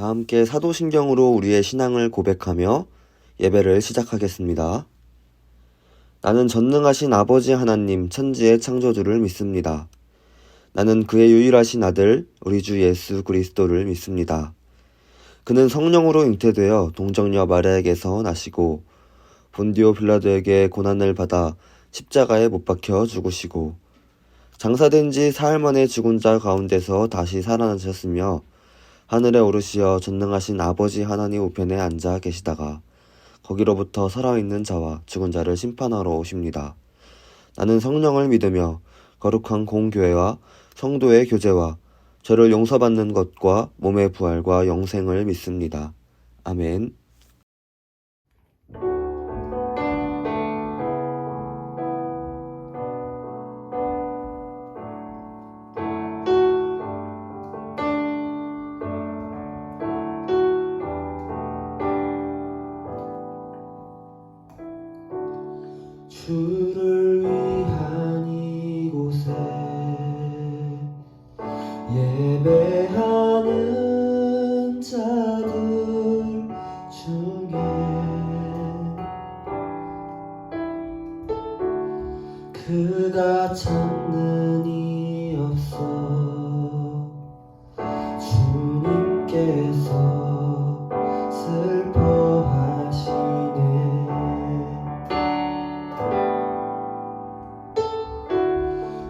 다 함께 사도신경으로 우리의 신앙을 고백하며 예배를 시작하겠습니다. 나는 전능하신 아버지 하나님 천지의 창조주를 믿습니다. 나는 그의 유일하신 아들 우리 주 예수 그리스도를 믿습니다. 그는 성령으로 잉태되어 동정녀 마리아에게서 나시고 본디오 빌라도에게 고난을 받아 십자가에 못 박혀 죽으시고 장사된 지 사흘 만에 죽은 자 가운데서 다시 살아나셨으며 하늘에 오르시어 전능하신 아버지 하나님 우편에 앉아 계시다가 거기로부터 살아있는 자와 죽은 자를 심판하러 오십니다. 나는 성령을 믿으며 거룩한 공교회와 성도의 교제와 죄를 용서받는 것과 몸의 부활과 영생을 믿습니다. 아멘. 주를 위한 이곳에 예배하는 자들 중에 그가 찾는 이 없어 주님께서 슬퍼하시네.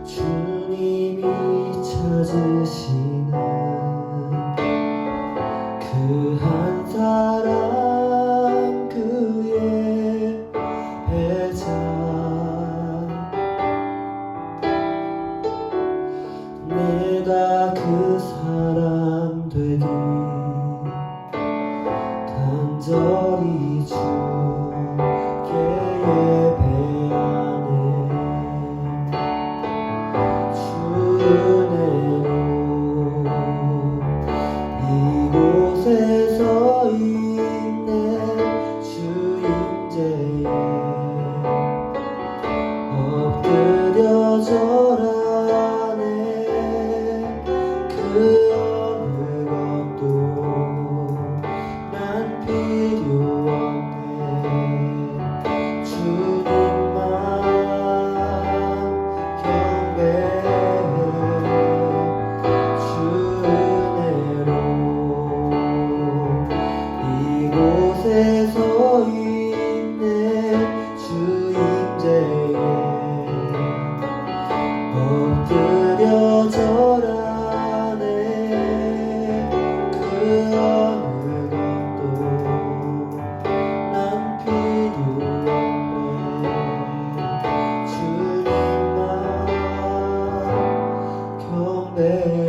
주님이 찾으시는 그 한 사람 그의 배자 내가 그 사람 되리 간절히 주께 예배하네. 은혜로 이곳에 서 있네. 주 임재에 엎드려 절하네. 그 어느 것도 난 필요 없네. 주님만 경배해. 주 은혜로 이곳에 서 있네. 주 임재에 엎드려 절하네. 그 어느 것도 난 필요 없네. 주님만 경배해.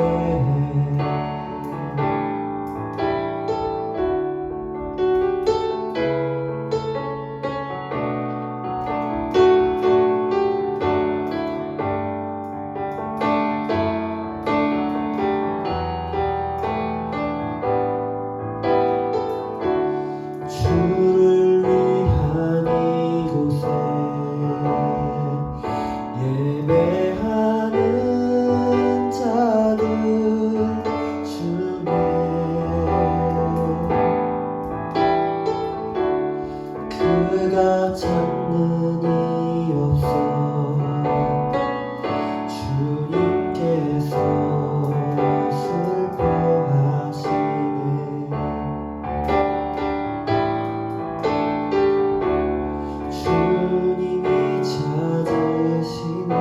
주를 위한 이곳에 예배하는 자들 중에 그가 찾는 이 없어 주님께서 슬퍼하시네. 주님이 찾으시는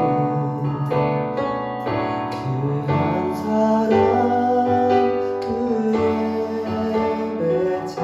그 한 사람 그의 배자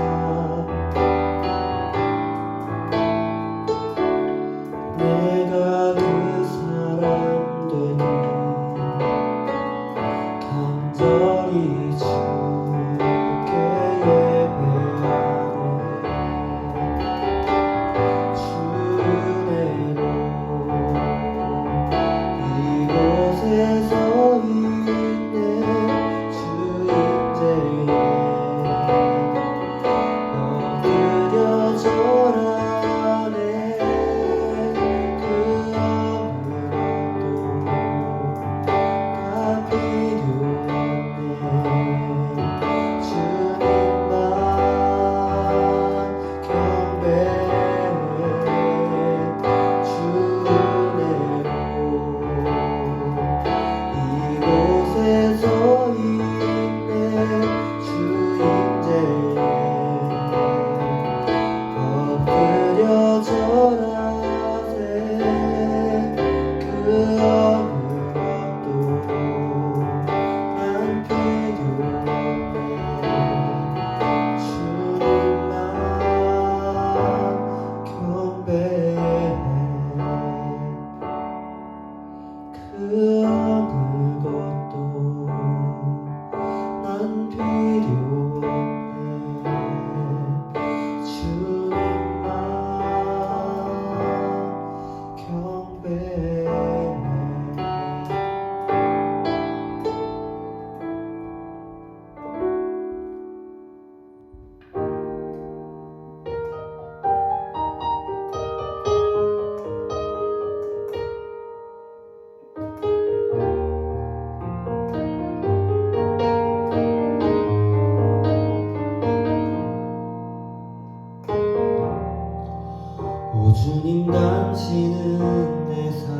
오 주님 당신은 내 삶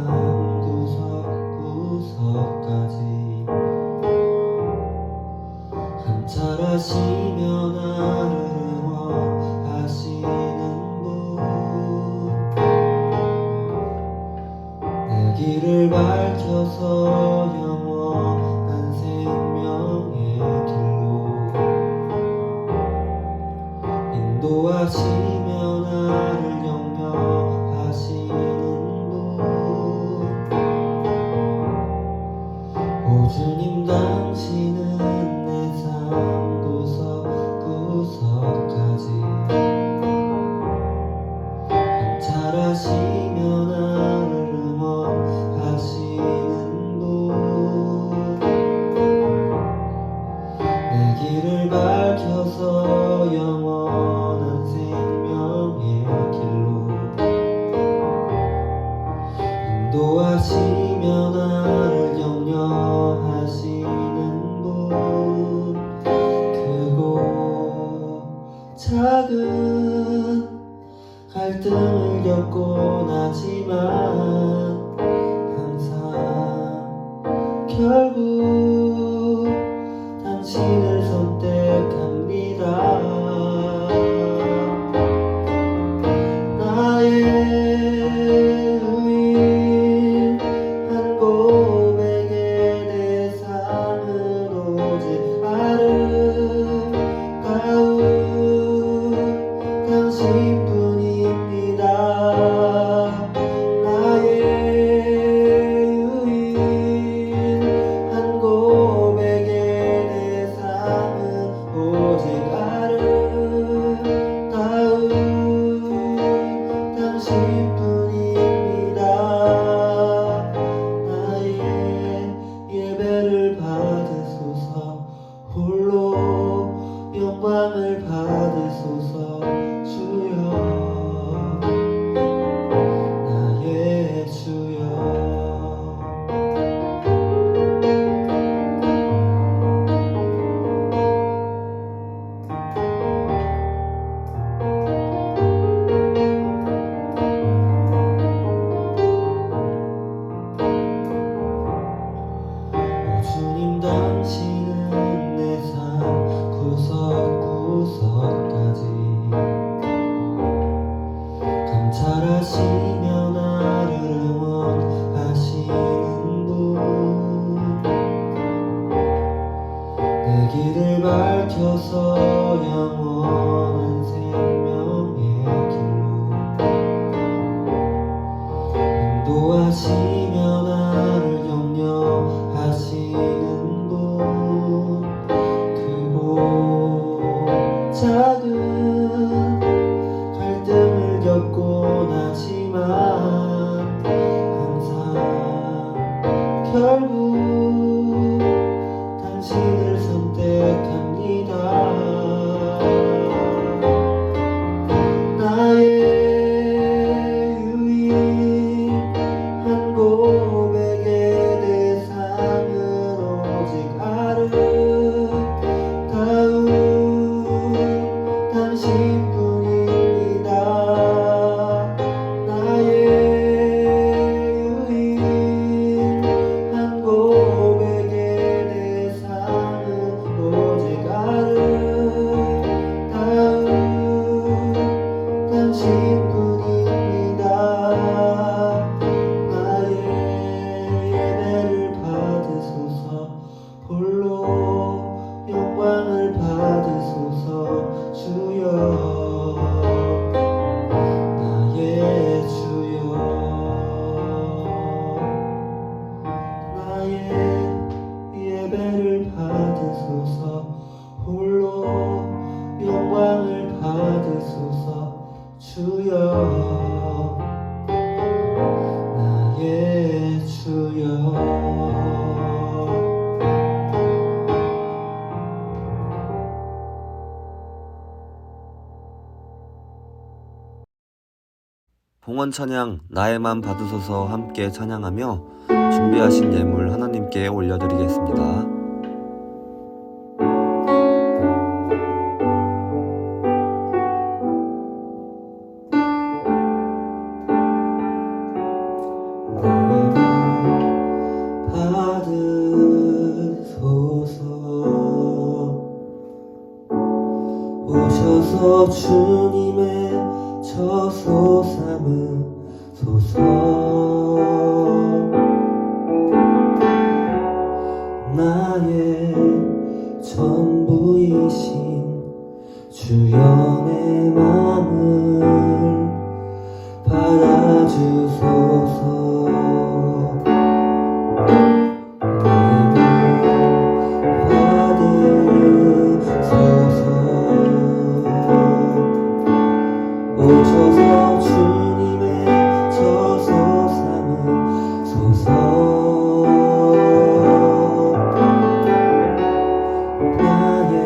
구석구석까지 감찰하시며 나를 응원하시는 분 내 길을 밝혀서 영원한 생명의 길로 인도하시며 나를 영영하시는 분 오 주님 당신은 내 삶 구석구석까지 감찰하시며 나를 응원하시는 분 내 길을 밝혀서 영원한 생명의 길로 인도하시며 나를 영영하시는 분 크고 작은 갈등을 겪곤 하지만 항상 결국 당신을 선택합니다. 나의 유일한 고백의 대상은 오직 아름다운 당신뿐입니다. 나의 유일한 고백의 대상은 오직 아름다운 당신뿐입니다. 나의 예배를 받으소서 홀로 영광을 받으소서 주여 나의 주여 오 주님 당신은 내 삶 구석구석까지 감찰하시며 나를 응원하시는 분 내 길을 밝혀서 영원한 생명의 길로 인도하시며 나를 영영하시는 분 크고 작은 갈등을 겪곤 하지만 항상 결국 당신을 선택합니다. 나의 유일한 고백의 대상은 오직 아름다운 당신뿐입니다. 나의 유일한 고백의 대상은 오직 아름다운 당신뿐입니다. 나의 예배를 받으소서 홀로 영광을 받으소서 주여 나의 주여 나의 예배를 받으소서 홀로 영광을 받으소서 주여 나의 주여 봉헌 찬양 나의 맘 받으소서 함께 찬양하며 준비하신 예물 하나님께 올려드리겠습니다. 주님의 저소 삼으소서. 나의 전부이신 주여 내 맘을 받아주소서. 오셔서 주님의 저소 삼으소서. 나의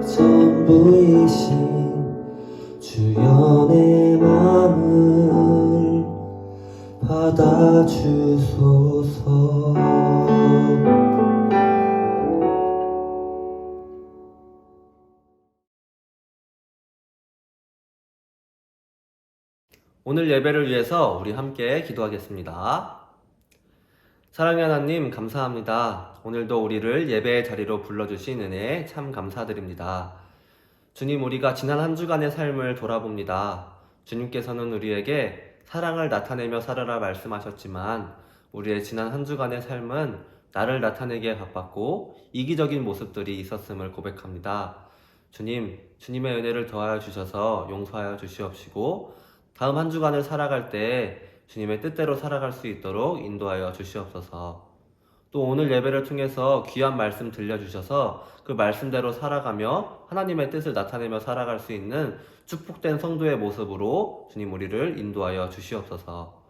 전부이신 주여 내 맘을 받아주소서. 오늘 예배를 위해서 우리 함께 기도하겠습니다. 사랑의 하나님, 감사합니다. 오늘도 우리를 예배의 자리로 불러주신 은혜에 참 감사드립니다. 주님, 우리가 지난 한 주간의 삶을 돌아봅니다. 주님께서는 우리에게 사랑을 나타내며 살아라 말씀하셨지만 우리의 지난 한 주간의 삶은 나를 나타내기에 바빴고 이기적인 모습들이 있었음을 고백합니다. 주님, 주님의 은혜를 더하여 주셔서 용서하여 주시옵시고 다음 한 주간을 살아갈 때 주님의 뜻대로 살아갈 수 있도록 인도하여 주시옵소서. 또 오늘 예배를 통해서 귀한 말씀 들려주셔서 그 말씀대로 살아가며 하나님의 뜻을 나타내며 살아갈 수 있는 축복된 성도의 모습으로 주님 우리를 인도하여 주시옵소서.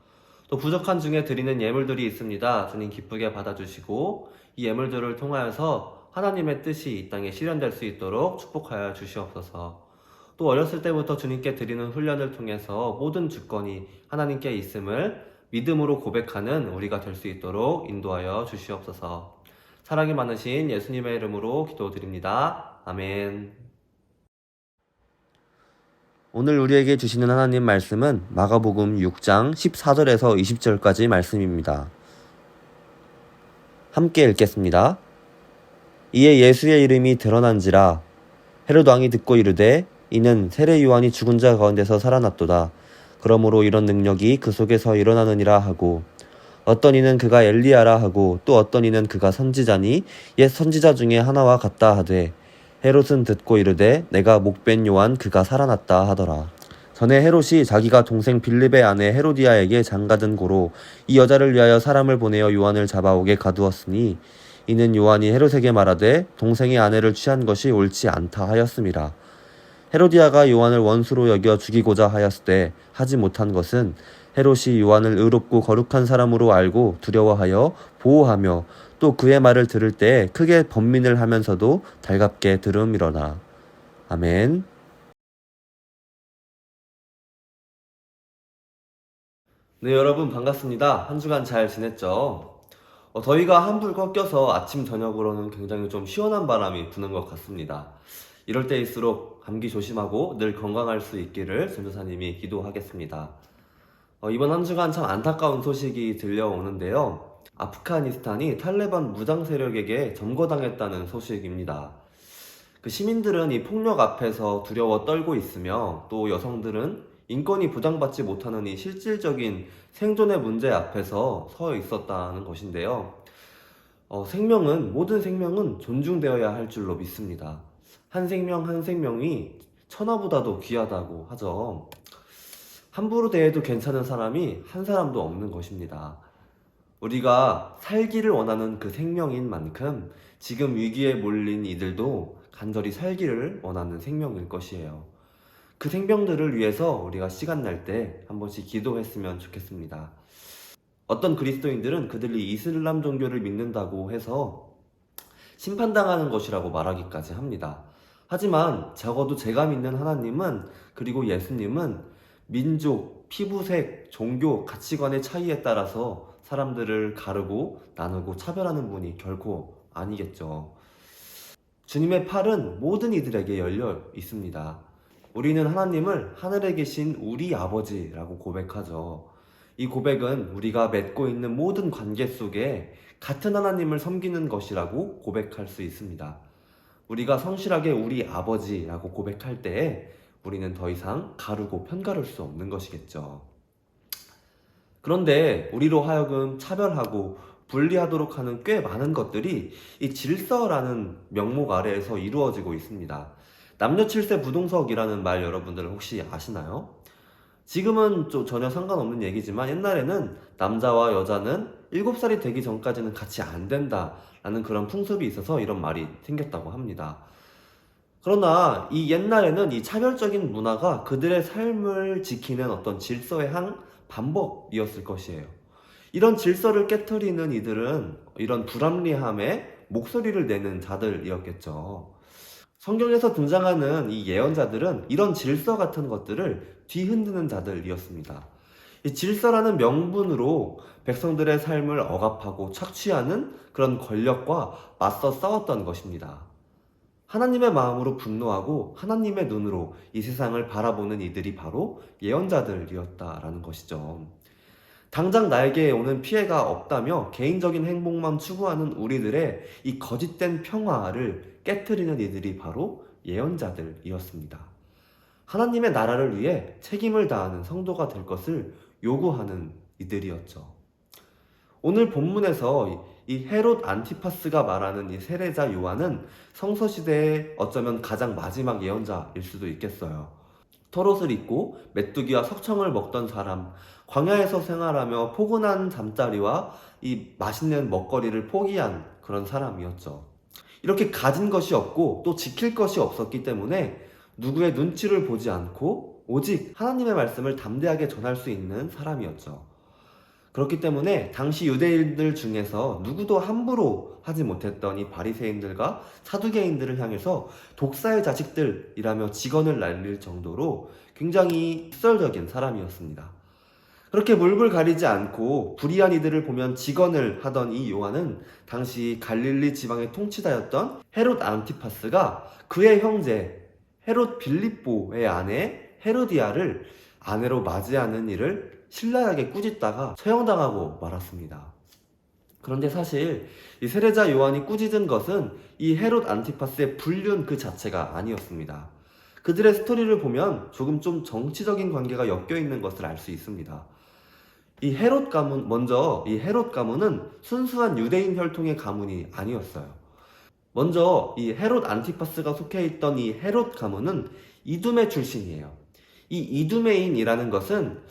또 부족한 중에 드리는 예물들이 있습니다. 주님 기쁘게 받아주시고 이 예물들을 통하여서 하나님의 뜻이 이 땅에 실현될 수 있도록 축복하여 주시옵소서. 또 어렸을 때부터 주님께 드리는 훈련을 통해서 모든 주권이 하나님께 있음을 믿음으로 고백하는 우리가 될 수 있도록 인도하여 주시옵소서. 사랑이 많으신 예수님의 이름으로 기도드립니다. 아멘. 오늘 우리에게 주시는 하나님 말씀은 마가복음 6장 14절에서 20절까지 말씀입니다. 함께 읽겠습니다. 이에 예수의 이름이 드러난지라 헤롯 왕이 듣고 이르되 이는 세례 요한이 죽은 자 가운데서 살아났도다. 그러므로 이런 능력이 그 속에서 일어나느니라 하고 어떤 이는 그가 엘리야라 하고 또 어떤 이는 그가 선지자니 옛 선지자 중에 하나와 같다 하되 헤롯은 듣고 이르되 내가 목벤 요한 그가 살아났다 하더라. 전에 헤롯이 자기가 동생 빌립의 아내 헤로디아에게 장가든 고로 이 여자를 위하여 사람을 보내어 요한을 잡아오게 가두었으니 이는 요한이 헤롯에게 말하되 동생의 아내를 취한 것이 옳지 않다 하였음이라. 헤로디아가 요한을 원수로 여겨 죽이고자 하였으되 하지 못한 것은 헤롯이 요한을 의롭고 거룩한 사람으로 알고 두려워하여 보호하며 또 그의 말을 들을 때 크게 번민을 하면서도 달갑게 들음이로라. 아멘. 네, 여러분 반갑습니다. 한 주간 잘 지냈죠? 더위가 한풀 꺾여서 아침 저녁으로는 굉장히 좀 시원한 바람이 부는 것 같습니다. 이럴 때일수록 감기 조심하고 늘 건강할 수 있기를 전도사님이 기도하겠습니다. 이번 한 주간 참 안타까운 소식이 들려오는데요. 아프가니스탄이 탈레반 무장 세력에게 점거당했다는 소식입니다. 그 시민들은 이 폭력 앞에서 두려워 떨고 있으며 또 여성들은 인권이 보장받지 못하는 이 실질적인 생존의 문제 앞에서 서 있었다는 것인데요. 모든 생명은 존중되어야 할 줄로 믿습니다. 한 생명 한 생명이 천하보다도 귀하다고 하죠. 함부로 대해도 괜찮은 사람이 한 사람도 없는 것입니다. 우리가 살기를 원하는 그 생명인 만큼 지금 위기에 몰린 이들도 간절히 살기를 원하는 생명일 것이에요. 그 생명들을 위해서 우리가 시간 날 때 한 번씩 기도했으면 좋겠습니다. 어떤 그리스도인들은 그들이 이슬람 종교를 믿는다고 해서 심판당하는 것이라고 말하기까지 합니다. 하지만 적어도 제가 믿는 하나님은 그리고 예수님은 민족, 피부색, 종교, 가치관의 차이에 따라서 사람들을 가르고 나누고 차별하는 분이 결코 아니겠죠. 주님의 팔은 모든 이들에게 열려 있습니다. 우리는 하나님을 하늘에 계신 우리 아버지라고 고백하죠. 이 고백은 우리가 맺고 있는 모든 관계 속에 같은 하나님을 섬기는 것이라고 고백할 수 있습니다. 우리가 성실하게 우리 아버지라고 고백할 때 우리는 더 이상 가르고 편가를 수 없는 것이겠죠. 그런데 우리로 하여금 차별하고 분리하도록 하는 꽤 많은 것들이 이 질서라는 명목 아래에서 이루어지고 있습니다. 남녀 칠세 부동석이라는 말 여러분들 혹시 아시나요? 지금은 좀 전혀 상관없는 얘기지만 옛날에는 남자와 여자는 7살이 되기 전까지는 같이 안 된다라는 그런 풍습이 있어서 이런 말이 생겼다고 합니다. 그러나 이 옛날에는 이 차별적인 문화가 그들의 삶을 지키는 어떤 질서의 한 반복이었을 것이에요. 이런 질서를 깨트리는 이들은 이런 불합리함에 목소리를 내는 자들이었겠죠. 성경에서 등장하는 이 예언자들은 이런 질서 같은 것들을 뒤흔드는 자들이었습니다. 이 질서라는 명분으로 백성들의 삶을 억압하고 착취하는 그런 권력과 맞서 싸웠던 것입니다. 하나님의 마음으로 분노하고 하나님의 눈으로 이 세상을 바라보는 이들이 바로 예언자들이었다라는 것이죠. 당장 나에게 오는 피해가 없다며 개인적인 행복만 추구하는 우리들의 이 거짓된 평화를 깨트리는 이들이 바로 예언자들이었습니다. 하나님의 나라를 위해 책임을 다하는 성도가 될 것을 요구하는 이들이었죠. 오늘 본문에서 이 헤롯 안티파스가 말하는 이 세례자 요한은 성서시대의 어쩌면 가장 마지막 예언자일 수도 있겠어요. 털옷을 입고 메뚜기와 석청을 먹던 사람, 광야에서 생활하며 포근한 잠자리와 이 맛있는 먹거리를 포기한 그런 사람이었죠. 이렇게 가진 것이 없고 또 지킬 것이 없었기 때문에 누구의 눈치를 보지 않고 오직 하나님의 말씀을 담대하게 전할 수 있는 사람이었죠. 그렇기 때문에 당시 유대인들 중에서 누구도 함부로 하지 못했던 이 바리새인들과 사두개인들을 향해서 독사의 자식들이라며 직언을 날릴 정도로 굉장히 직설적인 사람이었습니다. 그렇게 물불 가리지 않고 불의한 이들을 보면 직언을 하던 이 요한은 당시 갈릴리 지방의 통치자였던 헤롯 안티파스가 그의 형제 헤롯 빌립보의 아내 헤로디아를 아내로 맞이하는 일을 신랄하게 꾸짖다가 처형당하고 말았습니다. 그런데 사실 이 세례자 요한이 꾸짖은 것은 이 헤롯 안티파스의 불륜 그 자체가 아니었습니다. 그들의 스토리를 보면 조금 좀 정치적인 관계가 엮여 있는 것을 알 수 있습니다. 이 헤롯 가문은 순수한 유대인 혈통의 가문이 아니었어요. 먼저 이 헤롯 안티파스가 속해 있던 이 헤롯 가문은 이두메 출신이에요. 이 이두메인이라는 것은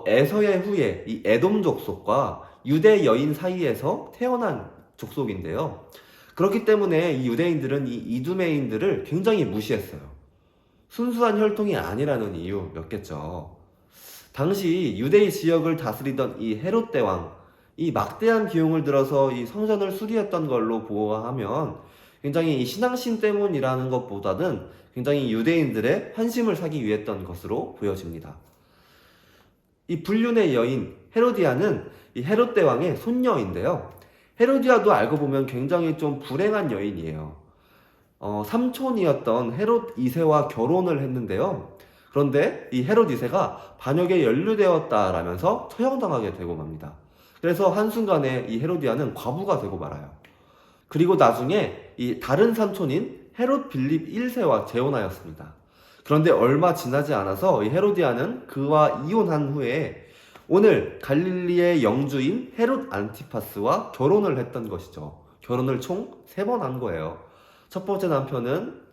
에서의 후예 이 에돔 족속과 유대 여인 사이에서 태어난 족속인데요. 그렇기 때문에 이 유대인들은 이 이두메인들을 굉장히 무시했어요. 순수한 혈통이 아니라는 이유였겠죠. 당시 유대의 지역을 다스리던 이 헤롯 대왕, 이 막대한 비용을 들어서 이 성전을 수리했던 걸로 보아하면 굉장히 이 신앙심 때문이라는 것보다는 굉장히 유대인들의 환심을 사기 위했던 것으로 보여집니다. 이 불륜의 여인 헤로디아는 이 헤롯 대왕의 손녀인데요. 헤로디아도 알고 보면 굉장히 좀 불행한 여인이에요. 삼촌이었던 헤롯 2세와 결혼을 했는데요. 그런데 이 헤롯 2세가 반역에 연루되었다라면서 처형당하게 되고 맙니다. 그래서 한순간에 이 헤로디아는 과부가 되고 말아요. 그리고 나중에 이 다른 삼촌인 헤롯 빌립 1세와 재혼하였습니다. 그런데 얼마 지나지 않아서 이 헤로디아는 그와 이혼한 후에 오늘 갈릴리의 영주인 헤롯 안티파스와 결혼을 했던 것이죠. 결혼을 총 3번 한 거예요. 첫 번째 남편은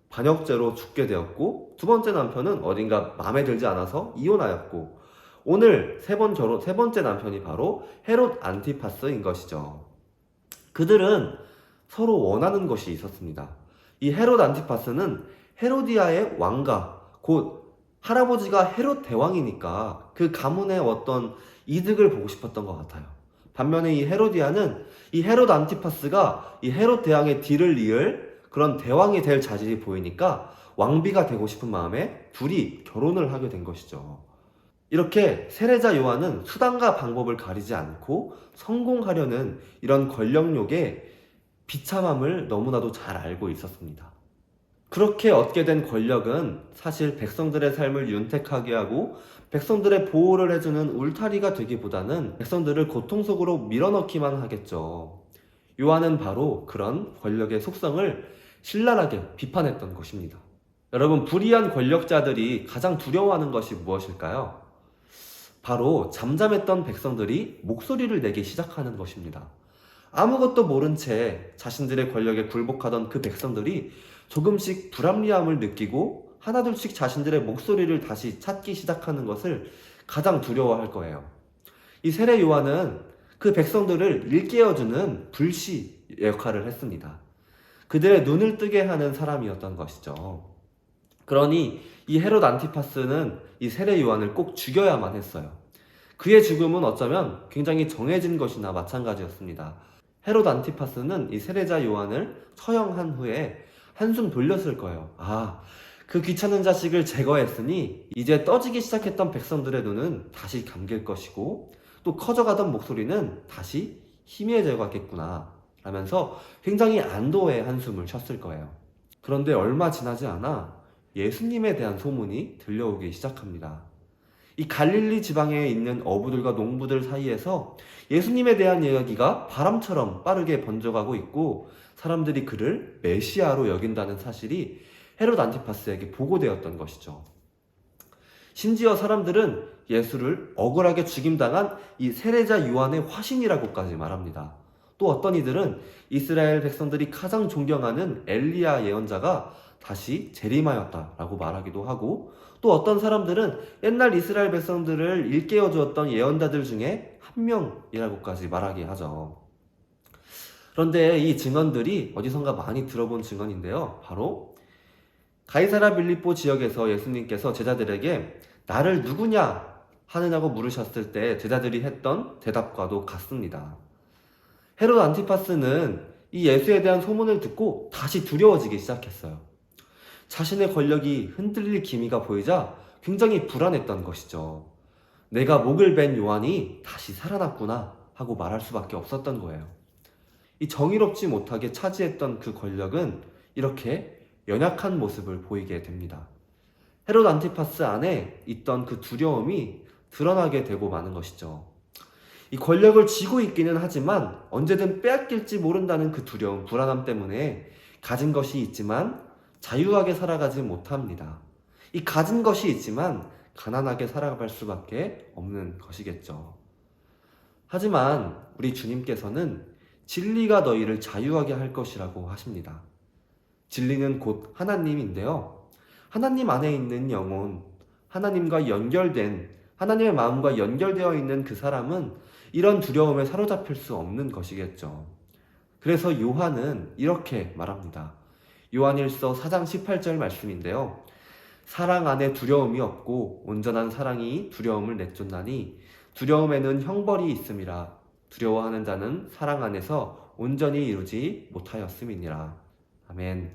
반역죄로 죽게 되었고, 두 번째 남편은 어딘가 마음에 들지 않아서 이혼하였고, 오늘 세 번째 남편이 바로 헤롯 안티파스인 것이죠. 그들은 서로 원하는 것이 있었습니다. 이 헤롯 안티파스는 헤로디아의 왕가, 곧 할아버지가 헤롯 대왕이니까 그 가문의 어떤 이득을 보고 싶었던 것 같아요. 반면에 이 헤로디아는 이 헤롯 안티파스가 이 헤롯 대왕의 뒤를 이을 그런 대왕이 될 자질이 보이니까 왕비가 되고 싶은 마음에 둘이 결혼을 하게 된 것이죠. 이렇게 세례자 요한은 수단과 방법을 가리지 않고 성공하려는 이런 권력욕의 비참함을 너무나도 잘 알고 있었습니다. 그렇게 얻게 된 권력은 사실 백성들의 삶을 윤택하게 하고 백성들의 보호를 해주는 울타리가 되기보다는 백성들을 고통 속으로 밀어넣기만 하겠죠. 요한은 바로 그런 권력의 속성을 신랄하게 비판했던 것입니다. 여러분, 불의한 권력자들이 가장 두려워하는 것이 무엇일까요? 바로 잠잠했던 백성들이 목소리를 내기 시작하는 것입니다. 아무것도 모른 채 자신들의 권력에 굴복하던 그 백성들이 조금씩 불합리함을 느끼고 하나둘씩 자신들의 목소리를 다시 찾기 시작하는 것을 가장 두려워할 거예요. 이 세례 요한은 그 백성들을 일깨워주는 불씨 역할을 했습니다. 그들의 눈을 뜨게 하는 사람이었던 것이죠. 그러니 이 헤롯 안티파스는 이 세례 요한을 꼭 죽여야만 했어요. 그의 죽음은 어쩌면 굉장히 정해진 것이나 마찬가지였습니다. 헤롯 안티파스는 이 세례자 요한을 처형한 후에 한숨 돌렸을 거예요. 그 귀찮은 자식을 제거했으니 이제 떠지기 시작했던 백성들의 눈은 다시 감길 것이고 또 커져가던 목소리는 다시 희미해져 가겠구나 라면서 굉장히 안도의 한숨을 쉬었을 거예요. 그런데 얼마 지나지 않아 예수님에 대한 소문이 들려오기 시작합니다. 이 갈릴리 지방에 있는 어부들과 농부들 사이에서 예수님에 대한 이야기가 바람처럼 빠르게 번져가고 있고 사람들이 그를 메시아로 여긴다는 사실이 헤롯 안티파스에게 보고되었던 것이죠. 심지어 사람들은 예수를 억울하게 죽임당한 이 세례자 요한의 화신이라고까지 말합니다. 또 어떤 이들은 이스라엘 백성들이 가장 존경하는 엘리야 예언자가 다시 재림하였다라고 말하기도 하고 또 어떤 사람들은 옛날 이스라엘 백성들을 일깨워 주었던 예언자들 중에 한 명이라고까지 말하게 하죠. 그런데 이 증언들이 어디선가 많이 들어본 증언인데요. 바로 가이사랴 빌립보 지역에서 예수님께서 제자들에게 나를 누구냐 하느냐고 물으셨을 때 제자들이 했던 대답과도 같습니다. 헤롯 안티파스는 이 예수에 대한 소문을 듣고 다시 두려워지기 시작했어요. 자신의 권력이 흔들릴 기미가 보이자 굉장히 불안했던 것이죠. 내가 목을 벤 요한이 다시 살아났구나 하고 말할 수밖에 없었던 거예요. 이 정의롭지 못하게 차지했던 그 권력은 이렇게 연약한 모습을 보이게 됩니다. 헤롯 안티파스 안에 있던 그 두려움이 드러나게 되고 마는 것이죠. 이 권력을 쥐고 있기는 하지만 언제든 빼앗길지 모른다는 그 두려움, 불안함 때문에 가진 것이 있지만 자유하게 살아가지 못합니다. 이 가진 것이 있지만 가난하게 살아갈 수밖에 없는 것이겠죠. 하지만 우리 주님께서는 진리가 너희를 자유하게 할 것이라고 하십니다. 진리는 곧 하나님인데요. 하나님 안에 있는 영혼, 하나님과 연결된, 하나님의 마음과 연결되어 있는 그 사람은 이런 두려움에 사로잡힐 수 없는 것이겠죠. 그래서 요한은 이렇게 말합니다. 요한일서 4장 18절 말씀인데요. 사랑 안에 두려움이 없고 온전한 사랑이 두려움을 내쫓나니 두려움에는 형벌이 있음이라. 두려워하는 자는 사랑 안에서 온전히 이루지 못하였음이니라. 아멘.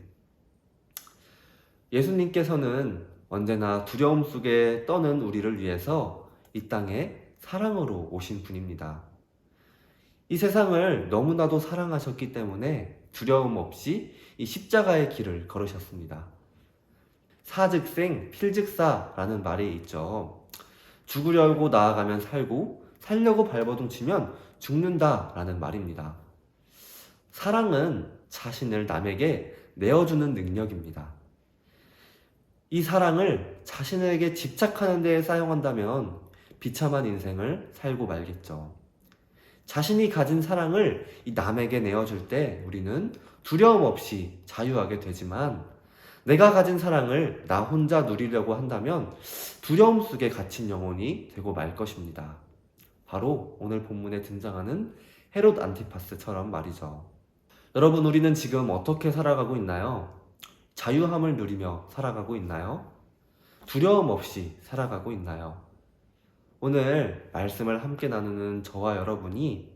예수님께서는 언제나 두려움 속에 떠는 우리를 위해서 이 땅에 사랑으로 오신 분입니다. 이 세상을 너무나도 사랑하셨기 때문에 두려움 없이 이 십자가의 길을 걸으셨습니다. 사즉생 필즉사라는 말이 있죠. 죽으려고 나아가면 살고 살려고 발버둥치면 죽는다라는 말입니다. 사랑은 자신을 남에게 내어주는 능력입니다. 이 사랑을 자신에게 집착하는 데에 사용한다면 비참한 인생을 살고 말겠죠. 자신이 가진 사랑을 이 남에게 내어줄 때 우리는 두려움 없이 자유하게 되지만 내가 가진 사랑을 나 혼자 누리려고 한다면 두려움 속에 갇힌 영혼이 되고 말 것입니다. 바로 오늘 본문에 등장하는 헤롯 안티파스처럼 말이죠. 여러분, 우리는 지금 어떻게 살아가고 있나요? 자유함을 누리며 살아가고 있나요? 두려움 없이 살아가고 있나요? 오늘 말씀을 함께 나누는 저와 여러분이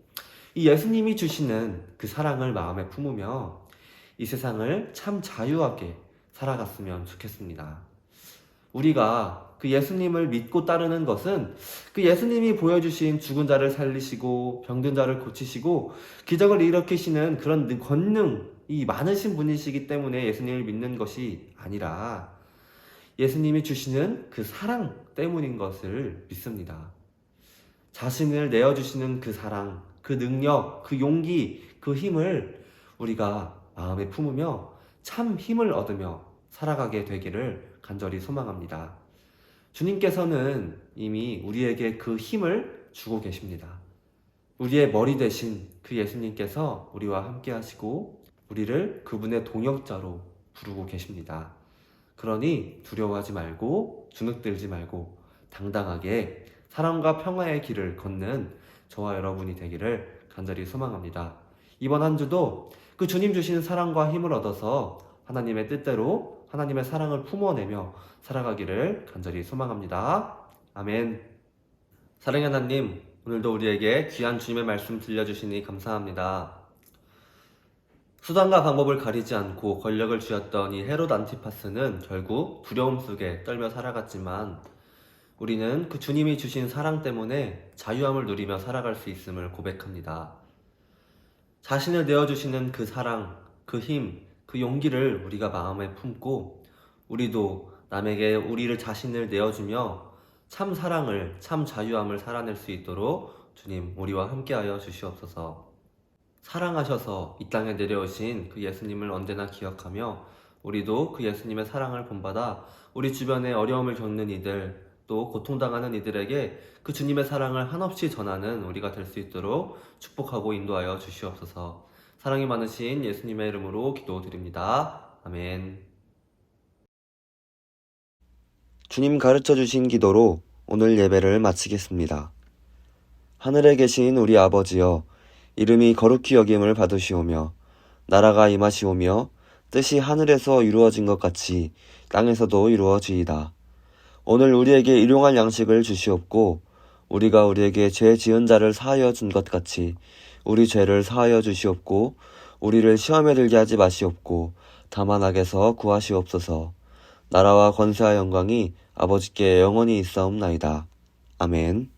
이 예수님이 주시는 그 사랑을 마음에 품으며 이 세상을 참 자유하게 살아갔으면 좋겠습니다. 우리가 그 예수님을 믿고 따르는 것은 그 예수님이 보여주신 죽은 자를 살리시고 병든 자를 고치시고 기적을 일으키시는 그런 권능이 많으신 분이시기 때문에 예수님을 믿는 것이 아니라 예수님이 주시는 그 사랑 때문인 것을 믿습니다. 자신을 내어주시는 그 사랑, 그 능력, 그 용기, 그 힘을 우리가 마음에 품으며 참 힘을 얻으며 살아가게 되기를 간절히 소망합니다. 주님께서는 이미 우리에게 그 힘을 주고 계십니다. 우리의 머리 대신 그 예수님께서 우리와 함께 하시고 우리를 그분의 동역자로 부르고 계십니다. 그러니 두려워하지 말고 주눅들지 말고 당당하게 사랑과 평화의 길을 걷는 저와 여러분이 되기를 간절히 소망합니다. 이번 한 주도 그 주님 주시는 사랑과 힘을 얻어서 하나님의 뜻대로 하나님의 사랑을 품어내며 살아가기를 간절히 소망합니다. 아멘. 사랑의 하나님, 오늘도 우리에게 귀한 주님의 말씀 들려주시니 감사합니다. 수단과 방법을 가리지 않고 권력을 쥐었던 이 헤롯 안티파스는 결국 두려움 속에 떨며 살아갔지만 우리는 그 주님이 주신 사랑 때문에 자유함을 누리며 살아갈 수 있음을 고백합니다. 자신을 내어주시는 그 사랑, 그 힘, 그 용기를 우리가 마음에 품고 우리도 남에게 우리를 자신을 내어주며 참 사랑을, 참 자유함을 살아낼 수 있도록 주님 우리와 함께하여 주시옵소서. 사랑하셔서 이 땅에 내려오신 그 예수님을 언제나 기억하며 우리도 그 예수님의 사랑을 본받아 우리 주변에 어려움을 겪는 이들 또 고통당하는 이들에게 그 주님의 사랑을 한없이 전하는 우리가 될 수 있도록 축복하고 인도하여 주시옵소서. 사랑이 많으신 예수님의 이름으로 기도드립니다. 아멘. 주님 가르쳐 주신 기도로 오늘 예배를 마치겠습니다. 하늘에 계신 우리 아버지여, 이름이 거룩히 여김을 받으시오며 나라가 임하시오며 뜻이 하늘에서 이루어진 것 같이 땅에서도 이루어지이다. 오늘 우리에게 일용할 양식을 주시옵고 우리가 우리에게 죄 지은 자를 사하여 준 것 같이 우리 죄를 사하여 주시옵고 우리를 시험에 들게 하지 마시옵고 다만 악에서 구하시옵소서. 나라와 권세와 영광이 아버지께 영원히 있사옵나이다. 아멘.